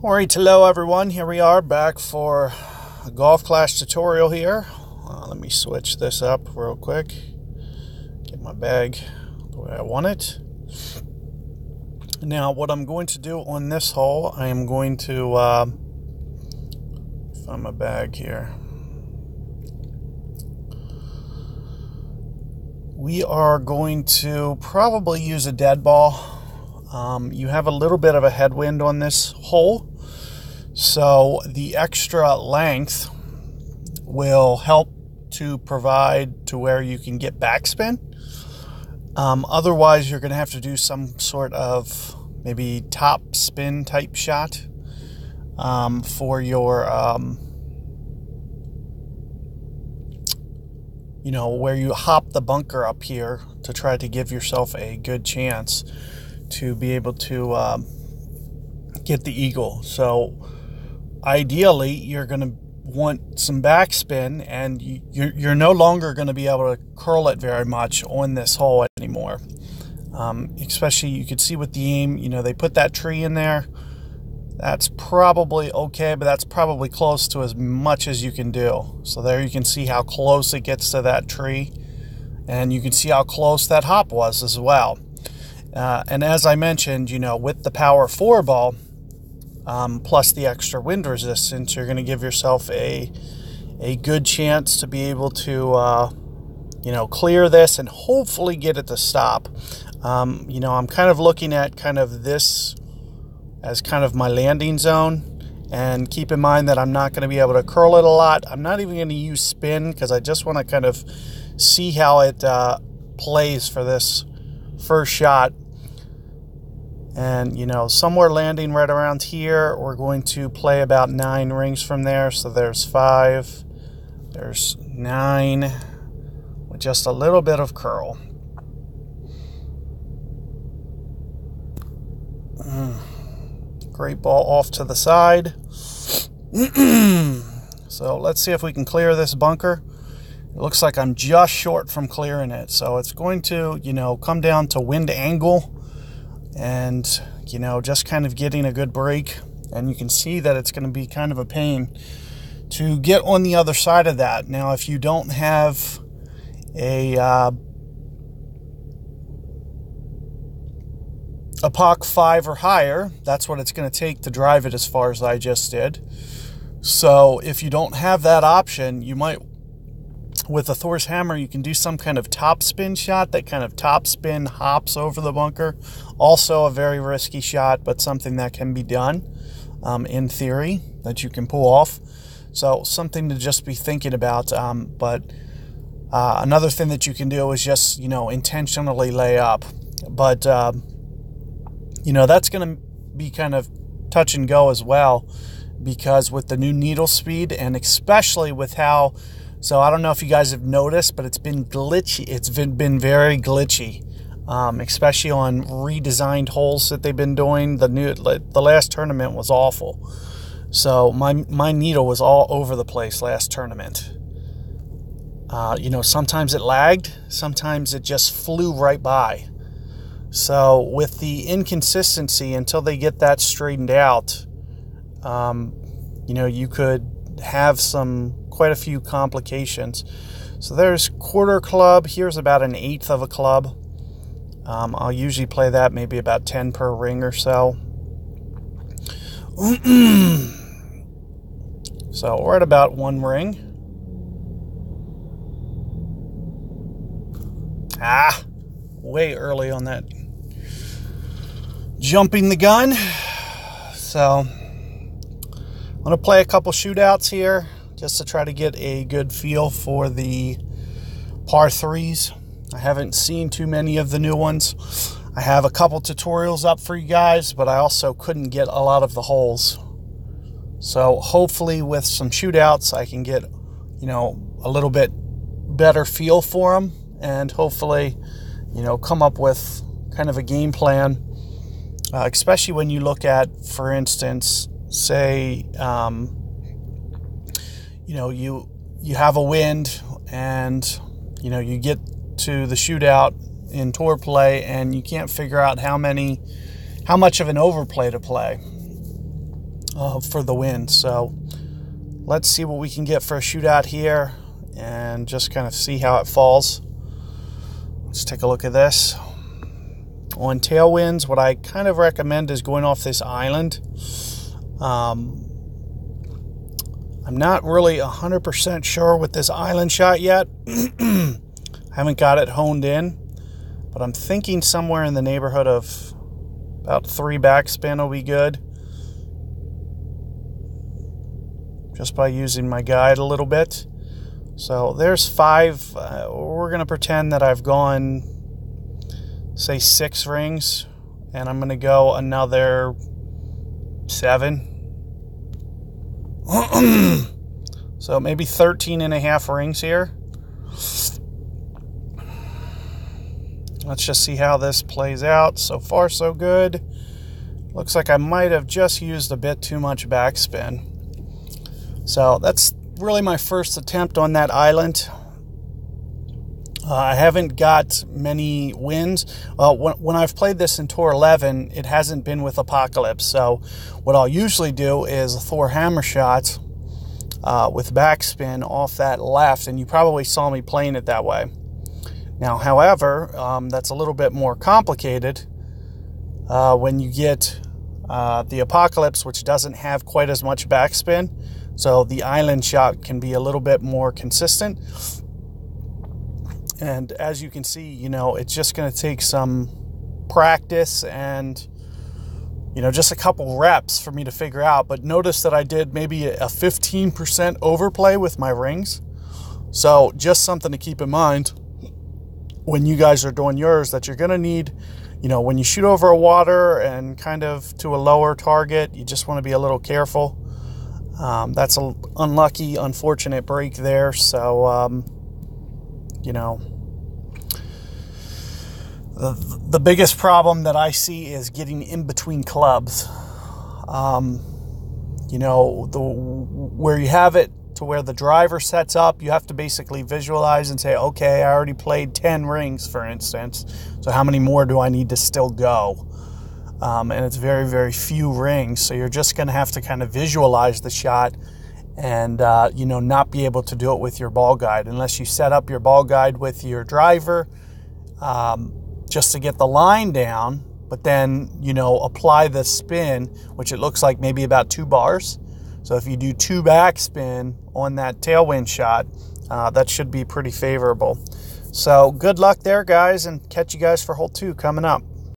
Alright, hello everyone. Here we are back for a Golf Clash tutorial here. Let me switch this up real quick. Get my bag the way I want it. Now, what I'm going to do on this hole, I am going to find my bag here. We are going to probably use a dead ball. You have a little bit of a headwind on this hole, so the extra length will help to provide to where you can get backspin. Otherwise, you're going to have to do some sort of maybe top spin type shot for your, where you hop the bunker up here to try to give yourself a good chance to be able to get the eagle. So ideally, you're going to want some backspin, and you're no longer going to be able to curl it very much on this hole anymore. Especially, you can see with the aim, they put that tree in there. That's probably okay, but that's probably close to as much as you can do. So there you can see how close it gets to that tree, and you can see how close that hop was as well. And as I mentioned, with the Power 4 ball, plus the extra wind resistance, you're going to give yourself a good chance to be able to, clear this and hopefully get it to stop. I'm kind of looking at kind of this as kind of my landing zone. And keep in mind that I'm not going to be able to curl it a lot. I'm not even going to use spin because I just want to kind of see how it plays for this first shot. And, somewhere landing right around here, we're going to play about 9 rings from there. So there's 5, there's 9, with just a little bit of curl. Great ball off to the side. So let's see if we can clear this bunker. It looks like I'm just short from clearing it. So it's going to, come down to wind angle. And, just kind of getting a good break. And you can see that it's going to be kind of a pain to get on the other side of that. Now, if you don't have a POC 5 or higher, that's what it's going to take to drive it as far as I just did. So if you don't have that option, you might, with a Thor's hammer, you can do some kind of top spin shot that kind of top spin hops over the bunker. Also a very risky shot, but something that can be done in theory, that you can pull off. So something to just be thinking about. But another thing that you can do is just, intentionally lay up. But, that's going to be kind of touch and go as well, because with the new needle speed, and especially with how, so I don't know if you guys have noticed, but it's been glitchy. It's been very glitchy, especially on redesigned holes that they've been doing. The last tournament was awful. So my needle was all over the place last tournament. Sometimes it lagged, sometimes it just flew right by. So with the inconsistency, until they get that straightened out, you could have quite a few complications. So there's quarter club. Here's about an 1/8 of a club. I'll usually play that maybe about 10 per ring or so. So we're at about 1 ring. Way early on that. Jumping the gun. So I'm going to play a couple shootouts here just to try to get a good feel for the par 3s. I haven't seen too many of the new ones. I have a couple tutorials up for you guys, but I also couldn't get a lot of the holes. So hopefully with some shootouts, I can get, a little bit better feel for them, and hopefully, come up with kind of a game plan, especially when you look at, for instance, say, you have a wind, and, you get to the shootout in tour play, and you can't figure out how much of an overplay to play. for the win. So let's see what we can get for a shootout here and just kind of see how it falls. Let's take a look at this. On tailwinds, what I kind of recommend is going off this island. I'm not really 100% sure with this island shot yet. I haven't got it honed in, but I'm thinking somewhere in the neighborhood of about 3 backspin will be good. Just by using my guide a little bit. So there's 5. We're going to pretend that I've gone, say, 6 rings, and I'm going to go another 7. So maybe 13 and a half rings here. Let's just see how this plays out. So far, so good. Looks like I might have just used a bit too much backspin. So that's really my first attempt on that island. I haven't got many wins. When I've played this in Tour 11, it hasn't been with Apocalypse. So what I'll usually do is a Thor hammer shot with backspin off that left, and you probably saw me playing it that way. Now, however, that's a little bit more complicated when you get the Apocalypse, which doesn't have quite as much backspin. So the island shot can be a little bit more consistent. And as you can see, you know, it's just going to take some practice and, you know, just a couple reps for me to figure out. But notice that I did maybe a 15% overplay with my rings. So just something to keep in mind when you guys are doing yours, that you're going to need, you know, when you shoot over a water and kind of to a lower target, you just want to be a little careful. That's an unlucky, unfortunate break there. So, you know, the biggest problem that I see is getting in between clubs. You know, where you have it to where the driver sets up, you have to basically visualize and say, okay, I already played 10 rings, for instance. So how many more do I need to still go? And it's very, very few rings. So you're just going to have to kind of visualize the shot and, you know, not be able to do it with your ball guide unless you set up your ball guide with your driver just to get the line down, but then, you know, apply the spin, which it looks like maybe about 2 bars. So if you do 2 backspin on that tailwind shot, that should be pretty favorable. So good luck there, guys, and catch you guys for hole 2 coming up.